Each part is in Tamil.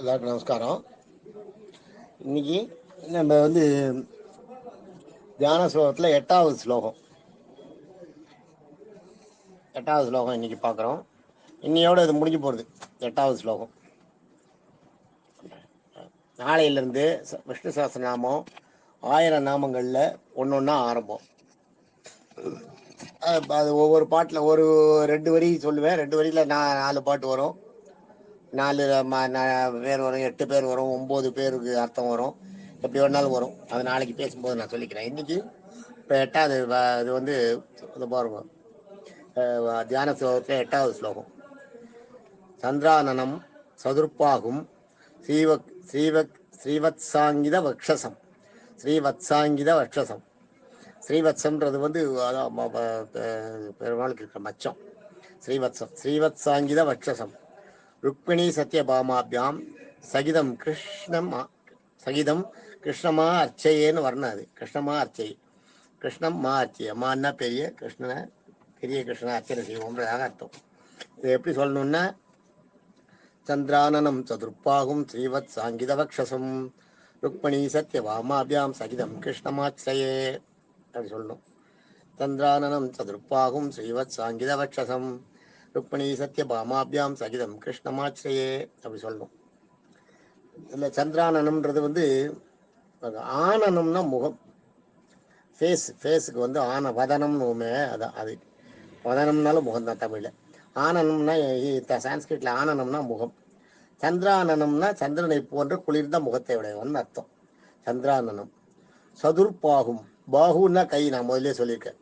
எல்லாருக்கும் நமஸ்காரம். இன்னைக்கு நம்ம தியான ஸ்லோகத்தில் எட்டாவது ஸ்லோகம் இன்னைக்கு பார்க்குறோம். இன்னையோட இது முடிஞ்சு போகிறது. எட்டாவது ஸ்லோகம். நாளையிலேருந்து விஷ்ணு சஹஸ்ரநாமம் 1000 நாமங்களில் ஒன்று ஒன்றா ஆரம்பம். அது ஒவ்வொரு பாட்டில் ஒரு 2 வரி சொல்லுவேன். 2 வரியில் 4 பாட்டு வரும். 4 பேர் வரும், 8 பேர் வரும், 9 பேருக்கு அர்த்தம் வரும். எப்படி வேணாலும் வரும். அது நாளைக்கு பேசும்போது நான் சொல்லிக்கிறேன். இன்னைக்கு இப்போ எட்டாவது இது இது பாருங்க. தியான ஸ்லோகத்தில் 8வது ஸ்லோகம். சந்திரானனம் சதுர்ப்பாகும் ஸ்ரீவத்சாங்கித வக்ஷசம். ஸ்ரீவத்சம்ன்றது பெருமாளுக்கு இருக்கிற மச்சம். ஸ்ரீவத்சாங்கித வக்ஷசம் ருக்மிணி சத்யபாமாபியாம் சகிதம் கிருஷ்ணமா அர்ச்சையேன்னு வரணும். அது கிருஷ்ணமா அர்ச்சை. கிருஷ்ணம் மா அர்ச்சை. அம்மான்னா பெரிய கிருஷ்ணனை அர்ச்சனை செய்வோம்ன்றதாக அர்த்தம். இதை எப்படி சொல்லணும்னா, சந்திரானனம் சதுர்ப்பாகும் ஸ்ரீவத் சாங்கித வக்ஷசம் ருக்மணி சத்யபாமாபியாம் சகிதம் கிருஷ்ணமாச்சயே அப்படி சொல்லணும். சந்திரானனம் சதுர்ப்பாகும் ஸ்ரீவத் சாங்கித வக்ஷசம் ருக்மணி சத்யபாமாபியாம் சகிதம் கிருஷ்ணமாச்சயே அப்படி சொல்லணும். இதில் சந்திரானனம்ன்றது ஆனனம்னா முகம். ஃபேஸுக்கு வதனம்னுமே. அதான் அது வதனம்னாலும் முகம் தான் தமிழில். ஆனனம்னா சான்ஸ்கிரிட்ல ஆனனம்னா முகம். சந்திரானனம்னா சந்திரனை போன்ற குளிர்ந்த முகத்தை உடையவன் அர்த்தம். சந்திரானனம். சதுர்பாகும். பாகுன்னா கை. நான் முதலே சொல்லியிருக்கேன்.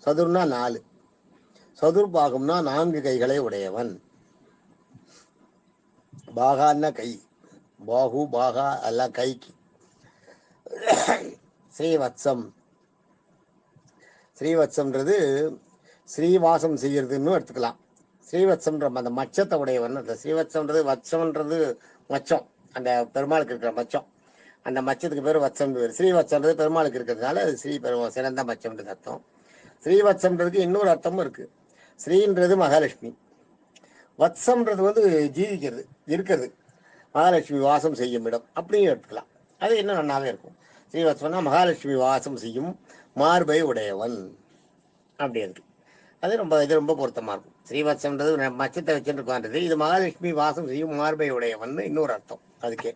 சதுர்னா 4. சதுர்பாகும்னா 4 கைகளை உடையவன். பாகான்னா கை. பாகா எல்லாம் கைக்கு. ஸ்ரீவத்சம்ன்றது ஸ்ரீவாசம் செய்யறதுன்னு எடுத்துக்கலாம். ஸ்ரீவத்சம்ன்ற அந்த மச்சத்தை உடையவன். அந்த ஸ்ரீவத்சம்ன்றது வத்சம்ன்றது மச்சம். அந்த பெருமாளுக்கு இருக்கிற மச்சம். அந்த மச்சத்துக்கு பேர் வத்சம் பேர். ஸ்ரீவத்சம்ன்றது பெருமாளுக்கு இருக்கிறதுனால அது சிறந்த மச்சம்ன்றது அர்த்தம். ஸ்ரீவத்சம்ன்றதுக்கு இன்னொரு அர்த்தமும் இருக்கு. ஸ்ரீன்றது மகாலட்சுமி. வத்சம்ன்றது ஜீவிக்கிறது, இருக்கிறது. மகாலட்சுமி வாசம் செய்யும் இடம் அப்படியும் எடுத்துக்கலாம். அது இன்னும் நன்னாவே இருக்கும். ஸ்ரீவத்சம்னா மகாலட்சுமி வாசம் செய்யும் மார்பை உடையவன் அப்படி இருக்கு. இது ரொம்ப பொருத்தமா இருக்கும். ஸ்ரீவத்சம்ன்றது மச்சத்தை வச்சுருக்கான்றது. இது மகாலட்சுமி வாசம் செய்யும் மார்பை உடையவன் இன்னொரு அர்த்தம். அதுக்கே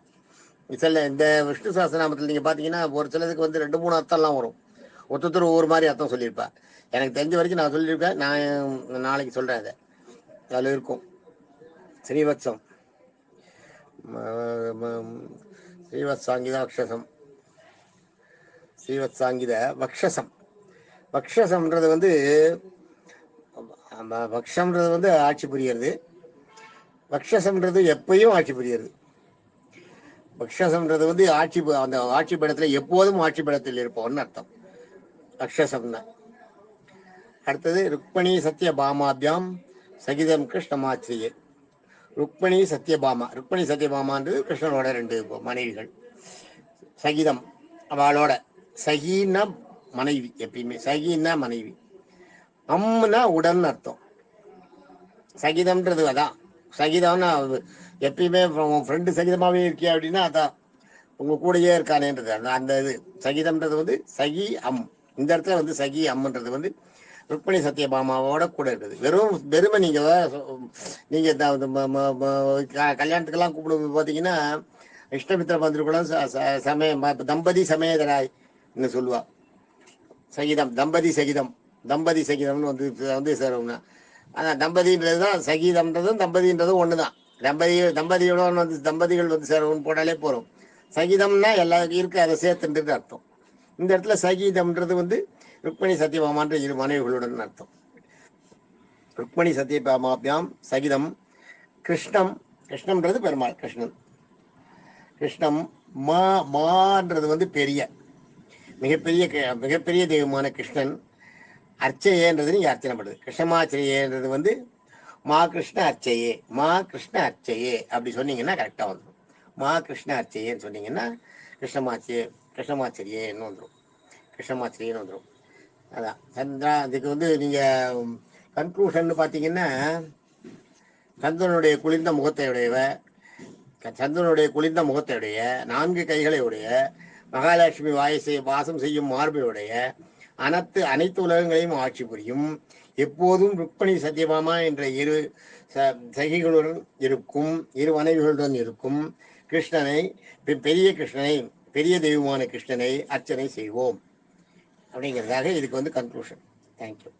இந்த விஷ்ணு சஹஸ்ரநாமத்தில் நீங்க பாத்தீங்கன்னா ஒரு சிலதுக்கு 2-3 அர்த்தம்லாம் வரும். ஒருத்தர் ஒவ்வொரு மாதிரி அர்த்தம் சொல்லியிருப்பேன். எனக்கு தெரிஞ்ச வரைக்கும் நான் சொல்லியிருக்கேன். நான் நாளைக்கு சொல்றேன். அதை அதில் இருக்கும். ஸ்ரீவத்சம் ஸ்ரீவத்சாங்கித வக்ஷசம். ஸ்ரீவத்சாங்கித வக்ஷசம். வக்ஷசம்ன்றது வக்ஷம்ன்றது ஆட்சி புரியறது. வக்ஷசம்ன்றது எப்பயும் ஆட்சி புரியறது. வக்ஷசம்ன்றது அந்த ஆட்சி பீடத்துல எப்போதும் ஆட்சி பீடத்தில் இருப்பவன் அர்த்தம். வக்ஷசம்னா. அடுத்தது ருக்மணி சத்யபாமாபியாம் சகிதம் கிருஷ்ணமாச்சிரியே. ருக்மணி சத்யபாமான்றது கிருஷ்ணனோட 2 மனைவிகள். சகிதம் அவளோட. சகின்னா மனைவி. எப்பயுமே சகின்னா மனைவி. அம்னா உடன் அர்த்தம். சகிதம்ன்றது அதான். சகிதம்னா எப்பயுமே உன் ஃப்ரெண்டு சகிதமாவே இருக்கியா அப்படின்னா அதான் உங்க கூடயே இருக்கானேன்றது. அந்த இது சகிதம்ன்றது சகி அம். இந்த இடத்துல சகி அம்ன்றது ருக்மணி சத்யபாமாவோட கூட இருக்குது. வெறுமை நீங்க கல்யாணத்துக்கெல்லாம் கூப்பிடுவது பாத்தீங்கன்னா இஷ்டமித்திர பந்திரிக்குள்ள தம்பதி சமேதராய் சொல்லுவா. சகிதம் தம்பதி சகிதம்னு சேரும்னா அதான் தம்பதின்றதுதான். சகிதம்ன்றதும் தம்பதின்றதும் ஒண்ணுதான். தம்பதியோட தம்பதிகள் சேரவும் போட்டாலே போறோம். சகிதம்னா எல்லாருக்கும் இருக்கு, அதை சேர்த்துன்றது அர்த்தம். இந்த இடத்துல சகிதம்ன்றது ருக்மணி சத்யபாமான்ற 2 மனைவிகளுடன் அர்த்தம். ருக்மணி சத்யபாமாபியாம் சகிதம் கிருஷ்ணம்ன்றது பெருமாள். கிருஷ்ணம் மான்றது பெரிய மிகப்பெரிய தெய்வமான கிருஷ்ணன். அர்ச்சையேன்றது நீங்க அர்ச்சனை பண்ணுறது. கிருஷ்ணமாச்சரியன்றது மா கிருஷ்ண அர்ச்சையே அப்படி சொன்னீங்கன்னா கரெக்டா வந்துடும். மா கிருஷ்ண அர்ச்சையேன்னு சொன்னீங்கன்னா கிருஷ்ணமாச்சரியேன்னு வந்துடும். அதான் சந்திரா. அதுக்கு நீங்க கன்க்ளூஷன் பாத்தீங்கன்னா, சந்திரனுடைய குளிர்ந்த முகத்தை உடையவ, சந்திரனுடைய குளிர்ந்த முகத்தையுடைய 4 கைகளை உடைய மகாலட்சுமி வாசம் செய்யும் மார்பையுடைய அனைத்து உலகங்களையும் ஆட்சி புரியும் எப்போதும் ருக்மணி சத்யபாமா என்ற சகிகளுடன் இருக்கும் 2 மனைவிகளுடன் இருக்கும் கிருஷ்ணனை பெரிய தெய்வமான கிருஷ்ணனை அர்ச்சனை செய்வோம் அப்படிங்கிறதாக இதுக்கு கன்க்ளூஷன். தேங்க்யூ.